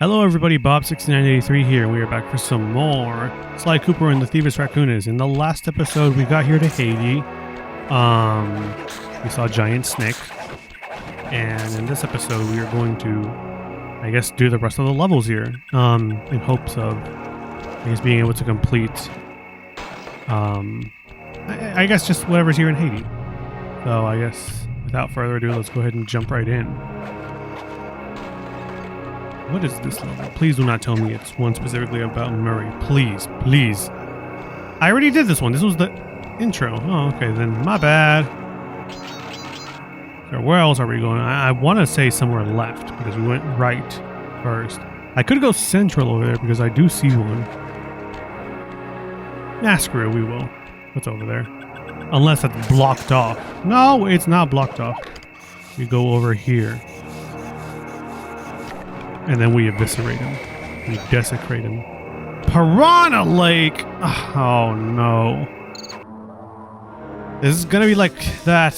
Hello everybody, Bob6983 here. We are back for some more Sly Cooper and the Thievius Raccoonus. In the last episode, we got here to Haiti. We saw a giant snake. And in this episode, we are going to, I guess, do the rest of the levels here. In hopes of, I guess, being able to complete, I guess just whatever's here in Haiti. So I guess, without further ado, let's go ahead and jump right in. What is this level? Please do not tell me it's one specifically about Murray. Please, please. I already did this one. This was the intro. Oh, okay, then my bad. So where else are we going? I want to say somewhere left because we went right first. I could go central over there because I do see one. Nah, screw it, we will. What's over there? Unless it's blocked off. No, it's not blocked off. We go over here. And then we eviscerate him. We desecrate him. Piranha Lake! Oh no. This is gonna be like that.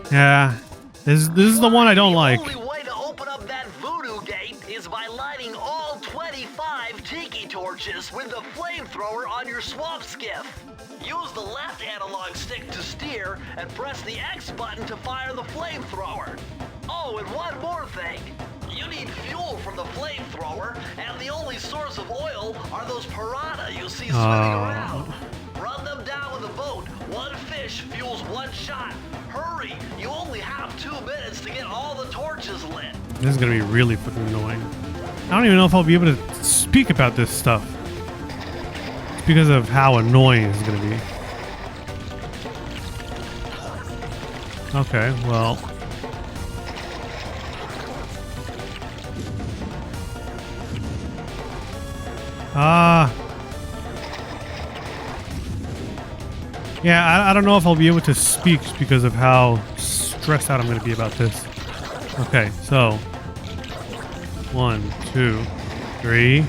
Yeah. This is the one I don't like. The only way to open up that voodoo gate is by lighting all 25 tiki torches with the flamethrower on your swamp skiff. Use the left analog stick to steer and press the X button to fire the flamethrower. Oh, and one more thing. You need fuel from the flamethrower, and the only source of oil are those piranha you see swimming around. Run them down with a boat. One fish fuels one shot. Hurry! You only have 2 minutes to get all the torches lit. This is gonna be really fucking annoying. I don't even know if I'll be able to speak about this stuff. It's because of how annoying it's gonna be. Okay, well. Yeah, I don't know if I'll be able to speak because of how stressed out I'm going to be about this. Okay, so 1, 2, 3,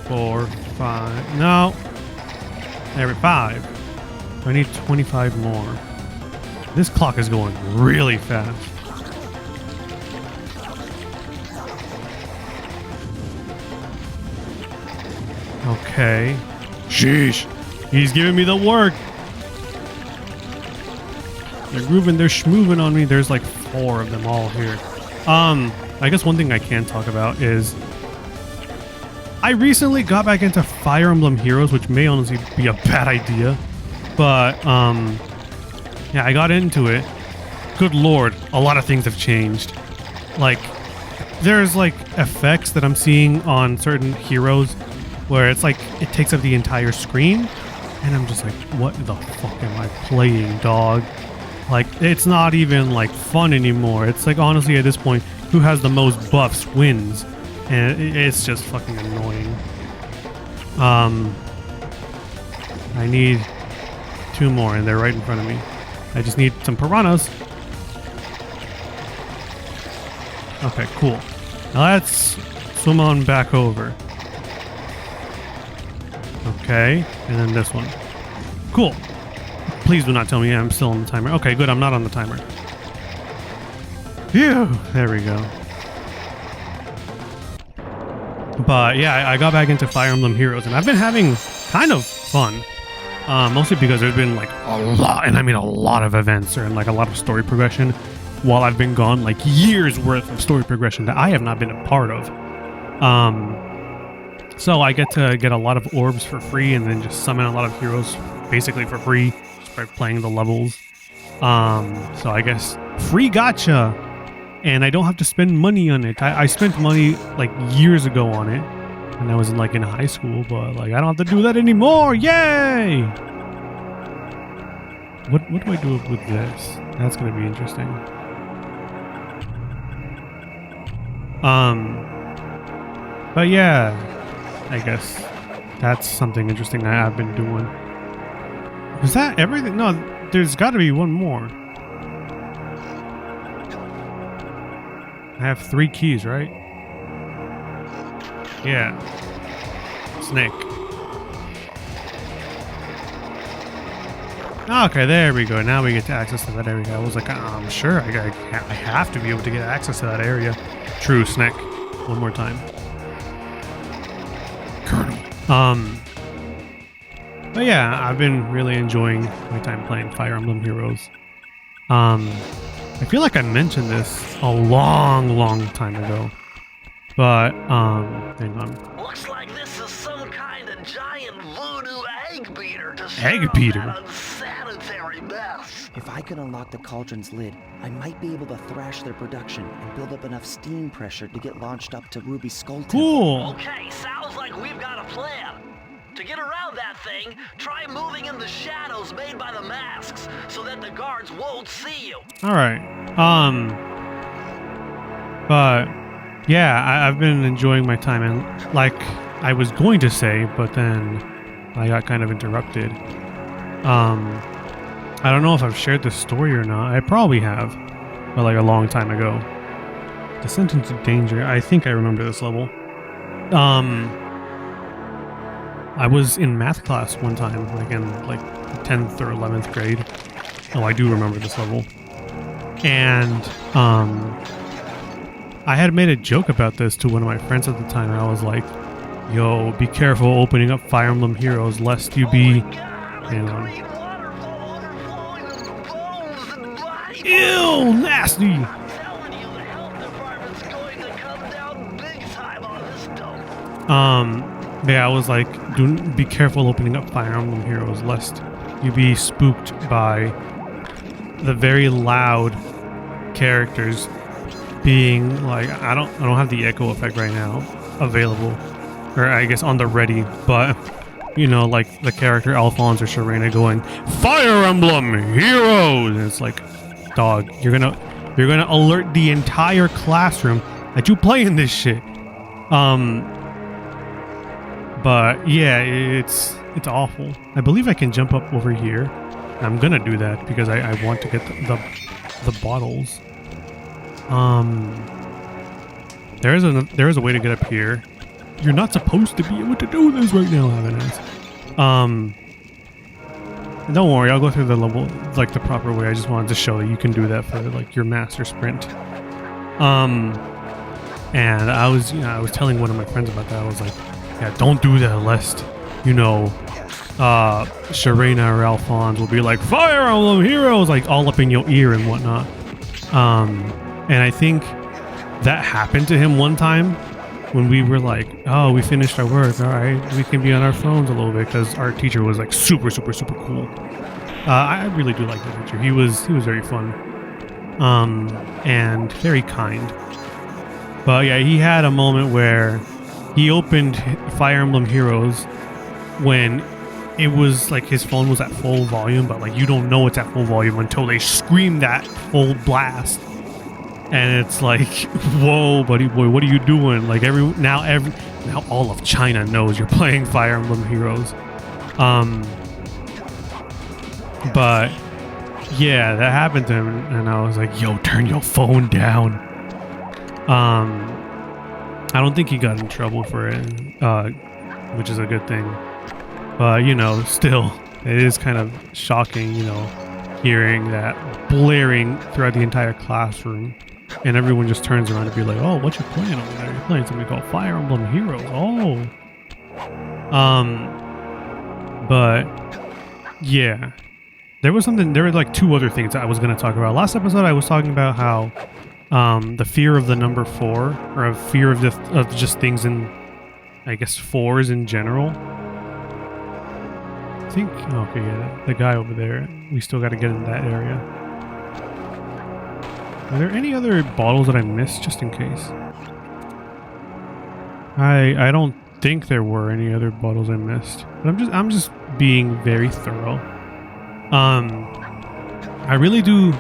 4, 5. No, there we 5. I need 25 more. This clock is going really fast. Okay. Sheesh. He's giving me the work. They're grooving, they're schmooving on me. There's like 4 of them all here. I guess one thing I can talk about is I recently got back into Fire Emblem Heroes, which may honestly be a bad idea. But yeah, I got into it. Good lord, a lot of things have changed. Like there's like effects that I'm seeing on certain heroes where it's like it takes up the entire screen, and I'm just like, what the fuck am I playing, dog? Like, it's not even like fun anymore. It's like, honestly, at this point, who has the most buffs wins, and it's just fucking annoying. I need 2 more, and they're right in front of me. I just need some piranhas. Okay, cool. Now let's swim on back over. Okay, and then this one. Cool. Please do not tell me I'm still on the timer. Okay, good, I'm not on the timer. Phew, there we go. But yeah, I got back into Fire Emblem Heroes, and I've been having kind of fun. Mostly because there's been like a lot, and I mean a lot of events, and like a lot of story progression while I've been gone, like years worth of story progression that I have not been a part of. So I get to get a lot of orbs for free and then just summon a lot of heroes basically for free just by playing the levels. So I guess free gacha, and I don't have to spend money on it. I spent money like years ago on it when I was like in high school, but like I don't have to do that anymore. Yay! What do I do with this? That's gonna be interesting. But yeah, I guess that's something interesting I've been doing. Is that everything? No, there's got to be one more. I have 3 keys, right? Yeah. Snake. Okay, there we go. Now we get to access to that area. I was like, I'm sure I have to be able to get access to that area. True, Snake. one more time. Colonel. But yeah, I've been really enjoying my time playing Fire Emblem Heroes. I feel like I mentioned this a long time ago. But, hang on. Looks like this is some kind of giant voodoo egg beater to Egg stir up beater? that unsanitary mess. If I can unlock the cauldron's lid, I might be able to thrash their production and build up enough steam pressure to get launched up to Ruby's skull temple. Cool! Okay, sounds like we've got a plan. To get around that thing, try moving in the shadows made by the masks so that the guards won't see you. Alright. But, yeah, I've been enjoying my time, and like I was going to say, but then I got kind of interrupted. I don't know if I've shared this story or not. I probably have, but like a long time ago. Descent into Danger. I think I remember this level. I was in math class one time, like in like 10th or 11th grade. Oh, I do remember this level. And I had made a joke about this to one of my friends at the time, and I was like, yo, be careful opening up Fire Emblem Heroes lest you be... Hang on. Green waterfall overflowing with bones and body Ew, nasty! I'm telling you, the health department's going to come down big time on this dope. Yeah, I was like, be careful opening up Fire Emblem Heroes lest you be spooked by the very loud characters being like, I don't have the echo effect right now available, or I guess on the ready, but you know, like the character Alphonse or Sharena going, Fire Emblem Heroes! And it's like, dog, you're gonna alert the entire classroom that you playing this shit. But yeah, it's awful. I believe I can jump up over here. I'm gonna do that because I want to get the bottles. There is a way to get up here. You're not supposed to be able to do this right now, Evidence. Don't worry, I'll go through the level like the proper way. I just wanted to show that you can do that for like your master sprint. And I was telling one of my friends about that. I was like, yeah, don't do that lest, you know, Sharena or Alphonse will be like, Fire Emblem Heroes, like all up in your ear and whatnot. And I think that happened to him one time when we were like, oh, we finished our work. All right, we can be on our phones a little bit because our teacher was like super cool. I really do like the teacher. He was very fun, and very kind. But yeah, he had a moment where he opened Fire Emblem Heroes when it was like his phone was at full volume, but like you don't know it's at full volume until they scream that full blast. And it's like, whoa, buddy boy, what are you doing? Like now all of China knows you're playing Fire Emblem Heroes. But yeah, that happened to him, and I was like, yo, turn your phone down. I don't think he got in trouble for it, which is a good thing. But you know, still, it is kind of shocking, you know, hearing that blaring throughout the entire classroom. And everyone just turns around and be like, oh, what you playing over there? You're playing something called Fire Emblem Heroes. Oh. But yeah. There were like two other things I was going to talk about. Last episode I was talking about how the fear of the number 4, or a fear of just things in, I guess, 4s in general. I think, okay, yeah, the guy over there, we still got to get in that area. Are there any other bottles that I missed, just in case? I don't think there were any other bottles I missed, but I'm just being very thorough. I really do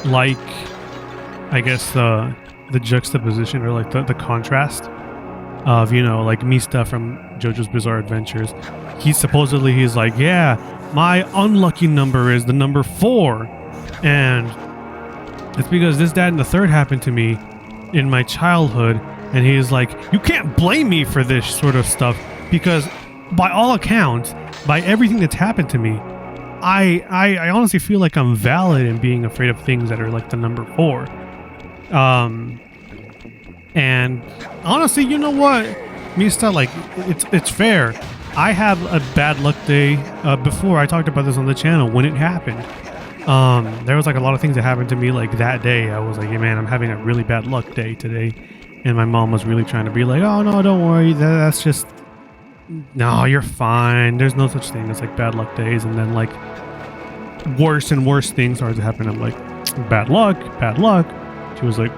like, I guess, the juxtaposition, or like the contrast of, you know, like Mista from JoJo's Bizarre Adventures. He's like, yeah, my unlucky number is the number 4, and it's because this, that, and the third happened to me in my childhood. And he's like, you can't blame me for this sort of stuff, because by all accounts, by everything that's happened to me, I honestly feel like I'm valid in being afraid of things that are like the number 4. And honestly, you know what, Mista, like it's fair. I had a bad luck day before. I talked about this on the channel when it happened. There was like a lot of things that happened to me like that day. I was like, hey man, I'm having a really bad luck day today. And my mom was really trying to be like, oh no, don't worry. That's just, no, you're fine. There's no such thing as like bad luck days. And then like worse and worse things started to happen. I'm like, bad luck, bad luck. She was like,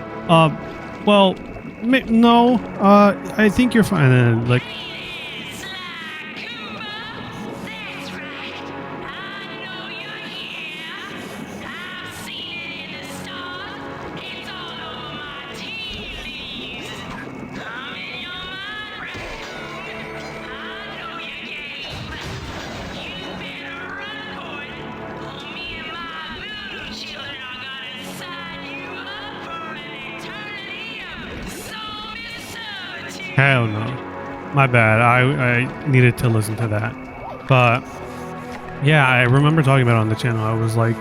well, no, I think you're fine. And then like, hell no. My bad. I needed to listen to that. But yeah, I remember talking about it on the channel. I was like,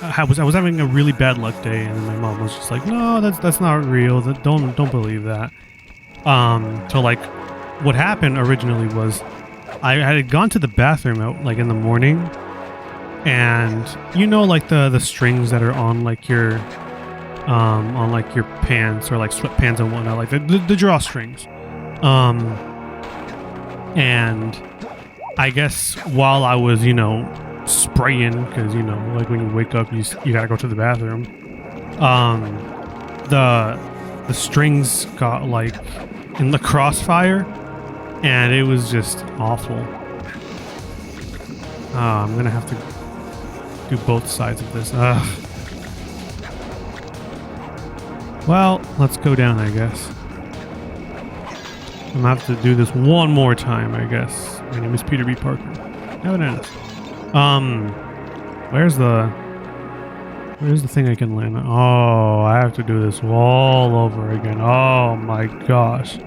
I was having a really bad luck day, and my mom was just like, no, that's not real. Don't believe that. So like, what happened originally was, I had gone to the bathroom out like in the morning, and you know, like the strings that are on like your pants or like sweatpants and whatnot, like the drawstrings. And I guess while I was, you know, spraying, because you know, like when you wake up, you gotta go to the bathroom. The strings got like in the crossfire, and it was just awful. I'm gonna have to do both sides of this. Well, let's go down, I guess. I'm gonna have to do this one more time, I guess. My name is Peter B. Parker. Have an ass. Where's the thing I can land on? Oh, I have to do this all over again. Oh my gosh.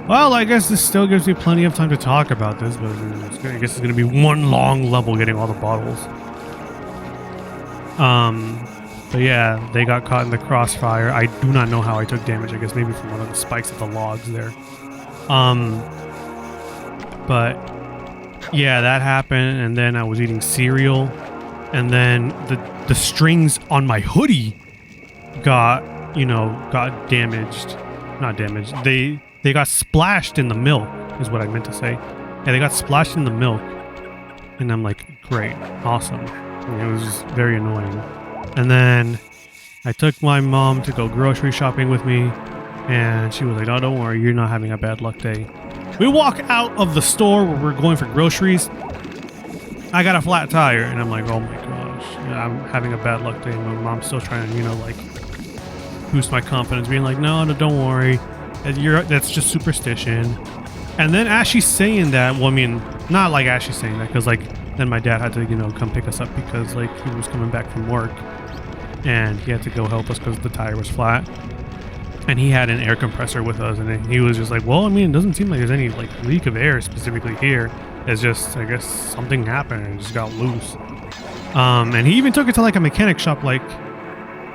Well, I guess this still gives me plenty of time to talk about this, but I guess it's gonna be one long level getting all the bottles. But yeah, they got caught in the crossfire. I do not know how I took damage. I guess maybe from one of the spikes of the logs there. But yeah, that happened, and then I was eating cereal, and then the strings on my hoodie got damaged. Not damaged. They got splashed in the milk, is what I meant to say. Yeah, they got splashed in the milk, and I'm like, great, awesome. And it was just very annoying. And then I took my mom to go grocery shopping with me, and she was like, oh, don't worry, you're not having a bad luck day. We walk out of the store where we're going for groceries. I got a flat tire, and I'm like, oh my gosh, I'm having a bad luck day. My mom's still trying to, you know, like boost my confidence, being like, no, don't worry, that's just superstition. And then as she's saying that, well, I mean, not like as she's saying that, because like then my dad had to, you know, come pick us up because like he was coming back from work, and he had to go help us because the tire was flat. And he had an air compressor with us, and he was just like, well, I mean, it doesn't seem like there's any like leak of air specifically here. It's just, I guess something happened and it just got loose. And he even took it to like a mechanic shop, like,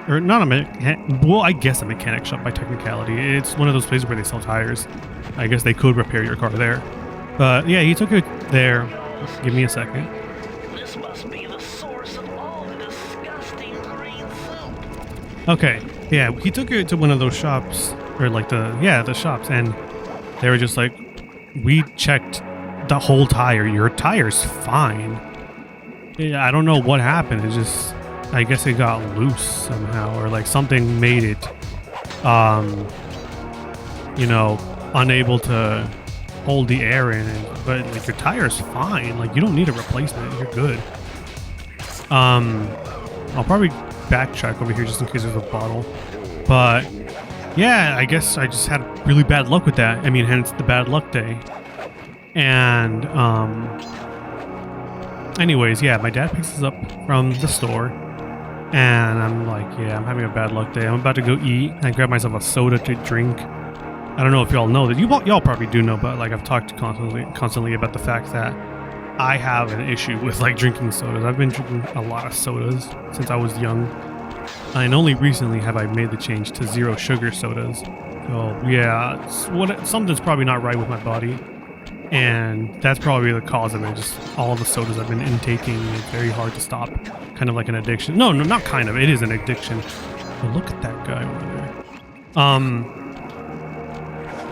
or not I guess a mechanic shop by technicality. It's one of those places where they sell tires. I guess they could repair your car there. But yeah, he took it there. Give me a second. This must be the source of all the disgusting green soup. Okay, yeah, he took it to one of those shops, or like the shops, and they were just like, we checked the whole tire. Your tire's fine. Yeah, I don't know what happened. It just, I guess it got loose somehow, or like something made it, you know, unable to hold the air in it. But like your tire's fine. Like you don't need a replacement. You're good. I'll probably backtrack over here just in case there's a bottle. But yeah, I guess I just had really bad luck with that. I mean, hence the bad luck day. And anyways, yeah, my dad picks us up from the store, and I'm like, yeah, I'm having a bad luck day. I'm about to go eat. I grab myself a soda to drink. I don't know if y'all know that. Y'all probably do know, but like I've talked constantly about the fact that I have an issue with like drinking sodas. I've been drinking a lot of sodas since I was young. And only recently have I made the change to 0 sugar sodas. So yeah, something's probably not right with my body. And that's probably the cause of it. Just all the sodas I've been intaking, it's very hard to stop. Kind of like an addiction. No, not kind of. It is an addiction. But look at that guy over there.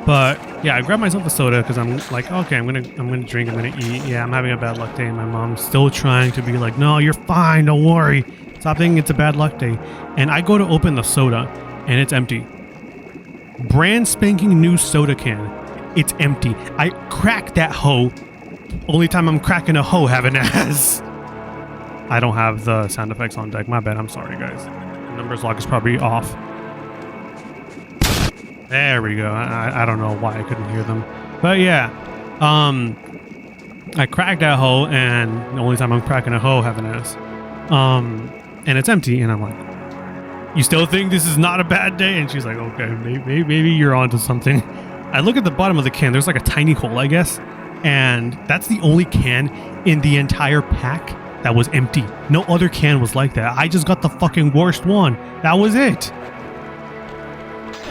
But yeah, I grabbed myself a soda because I'm like, okay, I'm gonna drink, I'm gonna eat. Yeah, I'm having a bad luck day. My mom's still trying to be like, no, you're fine, don't worry. Stop thinking it's a bad luck day. And I go to open the soda, and it's empty. Brand spanking new soda can. It's empty. I cracked that hoe. Only time I'm cracking a hoe, having ass. I don't have the sound effects on deck. My bad. I'm sorry, guys. The numbers lock is probably off. There we go. I don't know why I couldn't hear them. But yeah. I cracked that hoe, and the only time I'm cracking a hoe, having ass. And it's empty, and I'm like, you still think this is not a bad day? And she's like, okay, maybe you're onto something. I look at the bottom of the can. There's like a tiny hole, I guess. And that's the only can in the entire pack that was empty. No other can was like that. I just got the fucking worst one. That was it.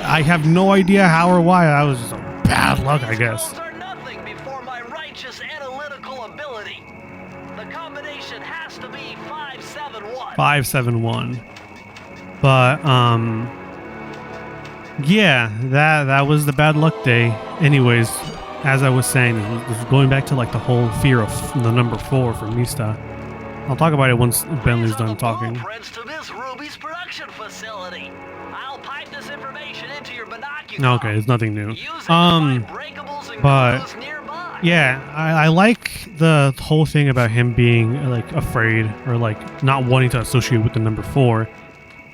I have no idea how or why. That was just a bad luck, I guess. Are nothing before my righteous analytical ability. The combination has to be 571. 571. But yeah, that was the bad luck day. Anyways, as I was saying, this is going back to like the whole fear of the number 4 for Mista. I'll talk about it once Bentley's done talking. To this Ruby's production facility. I'll pipe this information into your binocular. Okay, it's nothing new. But yeah, I like the whole thing about him being like afraid or like not wanting to associate with the number 4.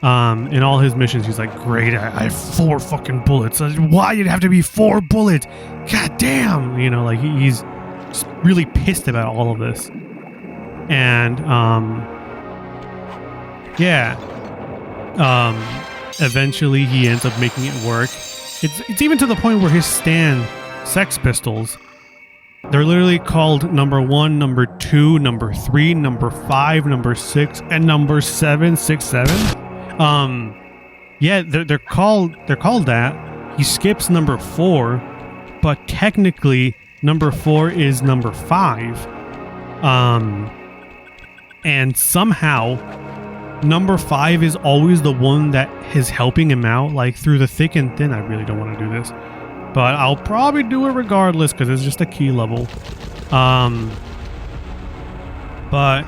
In all his missions, he's like, great, I have 4 fucking bullets. Why did it have to be 4 bullets? God damn! You know, like he's just really pissed about all of this. And yeah, eventually he ends up making it work. It's even to the point where his stand Sex Pistols, they're literally called number 1, number 2, number 3, number 5, number 6, and number 767. Yeah, they're called that. He skips number 4, but technically number 4 is number 5. And somehow number 5 is always the one that is helping him out, like through the thick and thin. I really don't want to do this, but I'll probably do it regardless because it's just a key level. But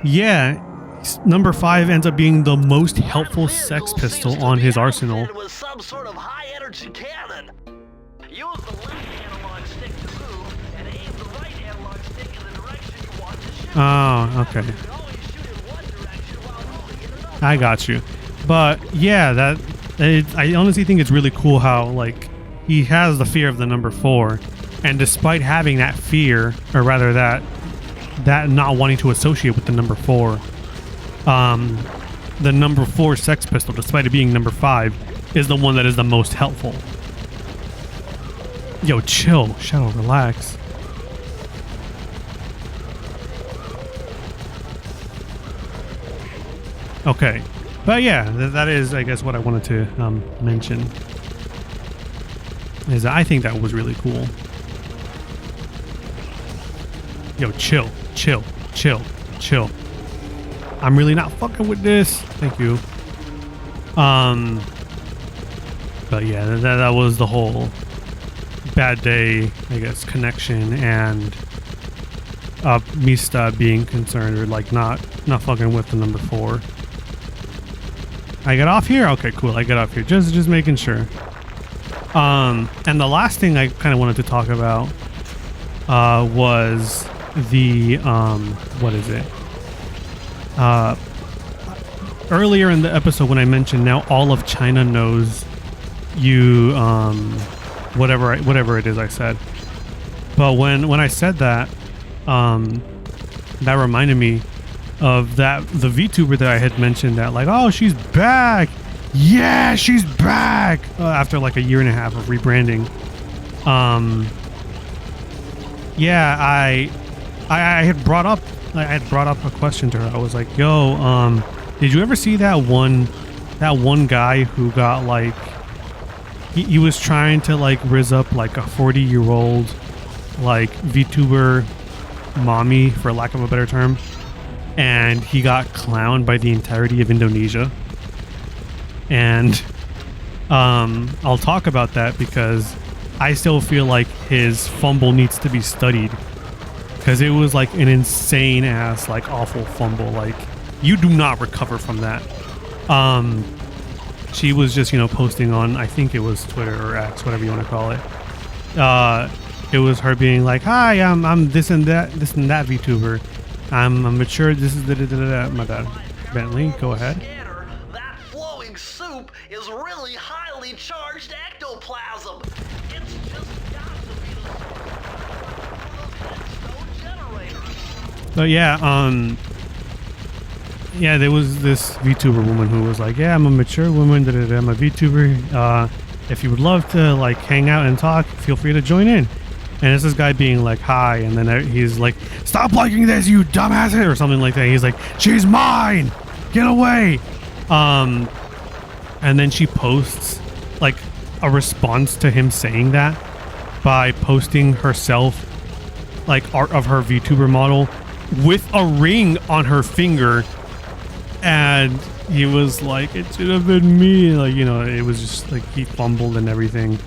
yeah, number 5 ends up being the most helpful Sex Pistol on his arsenal. With some sort of high energy cannon. Use the left analog stick to move and aim the right analog stick in the direction you want to shoot. Oh, okay. I got you. But yeah, I honestly think it's really cool how like he has the fear of the number 4, and despite having that fear, or rather that not wanting to associate with the number 4, the number 4 Sex Pistol, despite it being number 5, is the one that is the most helpful. Yo, chill, Shadow, relax. Okay, but yeah, that is, I guess, what I wanted to mention. Is I think that was really cool. Yo, chill. I'm really not fucking with this. Thank you. But yeah, that was the whole bad day, I guess, connection, and Mista being concerned or like not fucking with the number 4. I get off here? Okay, cool. I get off here. Just making sure. And the last thing I kind of wanted to talk about was the what is it? Earlier in the episode when I mentioned now all of China knows you, whatever it is I said. But when I said that, that reminded me of the VTuber that I had mentioned that like, oh, she's back. Yeah, she's back after like a year and a half of rebranding. Yeah, I had brought up a question to her. I was like, yo, Did you ever see that one guy who got like he was trying to like rizz up like a 40-year-old like VTuber mommy, for lack of a better term, and he got clowned by the entirety of Indonesia. And I'll talk about that because I still feel like his fumble needs to be studied, because it was like an insane ass like awful fumble. Like, you do not recover from that. She was just, you know, posting on, I think it was Twitter or X, whatever you want to call it. It was her being like, "Hi, I'm this and that VTuber. I'm a mature. This is my bad." Bentley, go ahead. That flowing soup is really highly charged ectoplasm. It's just got to be the generators. But yeah, yeah, there was this VTuber woman who was like, "Yeah, I'm a mature woman. I'm a VTuber. If you would love to like hang out and talk, feel free to join in." And it's this guy being like, "Hi," and then he's like, "Stop liking this, you dumbass," or something like that. He's like, "She's mine, get away." And then she posts like a response to him saying that by posting herself like art of her VTuber model with a ring on her finger. And he was like, "It should have been me." Like, you know, it was just like he fumbled and everything.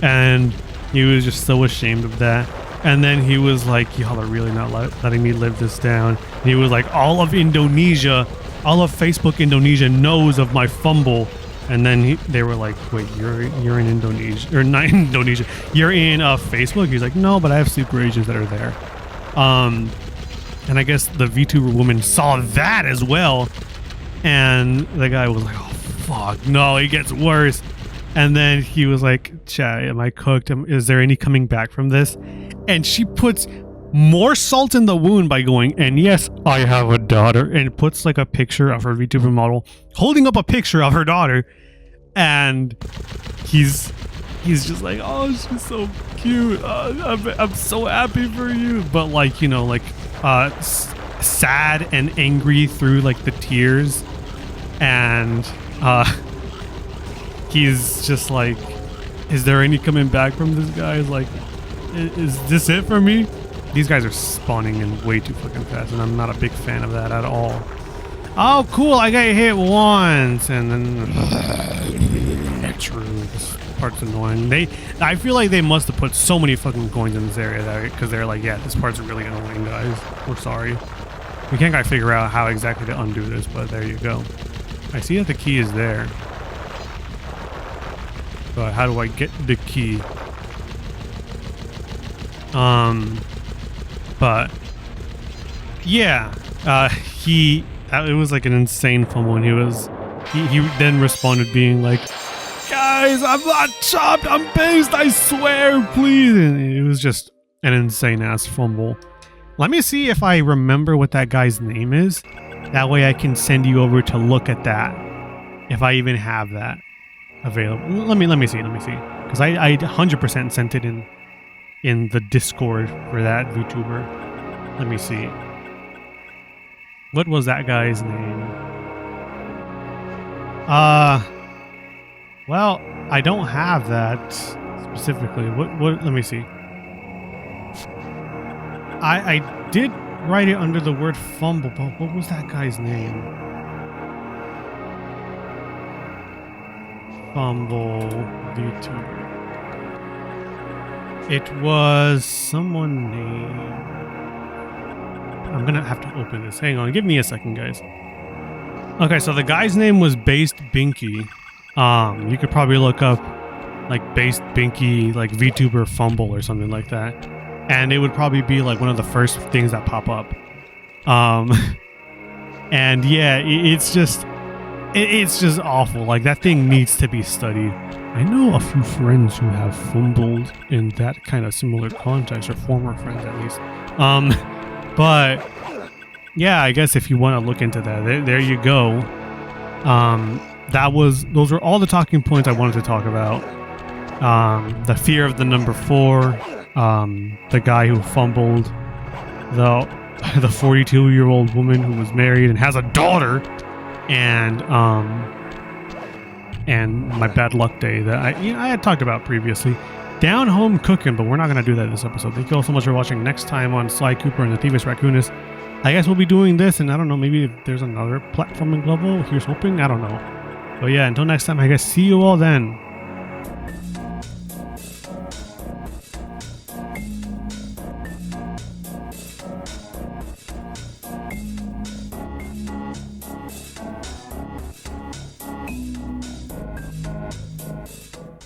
And he was just so ashamed of that. And then he was like, "Y'all are really not letting me live this down." And he was like, all of Facebook Indonesia knows of my fumble. And then they were like, "Wait, you're in Indonesia, or not Indonesia, you're in Facebook?" He's like, "No, but I have super agents that are there." And I guess the VTuber woman saw that as well. And the guy was like, "Oh, fuck, no, it gets worse." And then he was like, "Chat, am I cooked? Is there any coming back from this?" And she puts more salt in the wound by going, "And yes, I have a daughter," and puts like a picture of her VTuber model holding up a picture of her daughter. And he's just like, "Oh, she's so cute. I'm so happy for you." But like, you know, like sad and angry through like the tears. And he's just like, "Is there any coming back from this guy? Like, is this it for me?" These guys are spawning in way too fucking fast, and I'm not a big fan of that at all. "Oh, cool, I got hit once," and then true. This part's annoying. I feel like they must have put so many fucking coins in this area because they're like, "Yeah, this part's really annoying, guys. We're sorry. We can't quite figure out how exactly to undo this, but there you go." I see that the key is there. But how do I get the key? But yeah, it was like an insane fumble, and he then responded being like, "Guys, I'm not chopped, I'm based, I swear, please." And it was just an insane ass fumble. Let me see if I remember what that guy's name is. That way I can send you over to look at that, if I even have that available. Let me see, because I 100% sent it in the Discord for that VTuber. Let me see. What was that guy's name? Well, I don't have that specifically. What? Let me see. I did write it under the word fumble, but what was that guy's name? Fumble VTuber. It was someone named... I'm gonna have to open this. Hang on, give me a second, guys. Okay, so the guy's name was Based Binky. You could probably look up like Based Binky, like VTuber fumble or something like that, and it would probably be like one of the first things that pop up. And yeah, it's just awful. Like, that thing needs to be studied. I know a few friends who have fumbled in that kind of similar context, or former friends at least. But yeah, I guess if you want to look into that, there you go. Those were all the talking points I wanted to talk about. The fear of the number 4, the guy who fumbled, the 42-year-old woman who was married and has a daughter, and my bad luck day that I had talked about previously. Down home cooking, but we're not gonna do that this episode. Thank you all so much for watching. Next time on Sly Cooper and the Thievius Raccoonus, I guess we'll be doing this, and I don't know, maybe if there's another platforming level. Here's hoping. I don't know. But yeah, until next time, I guess see you all then.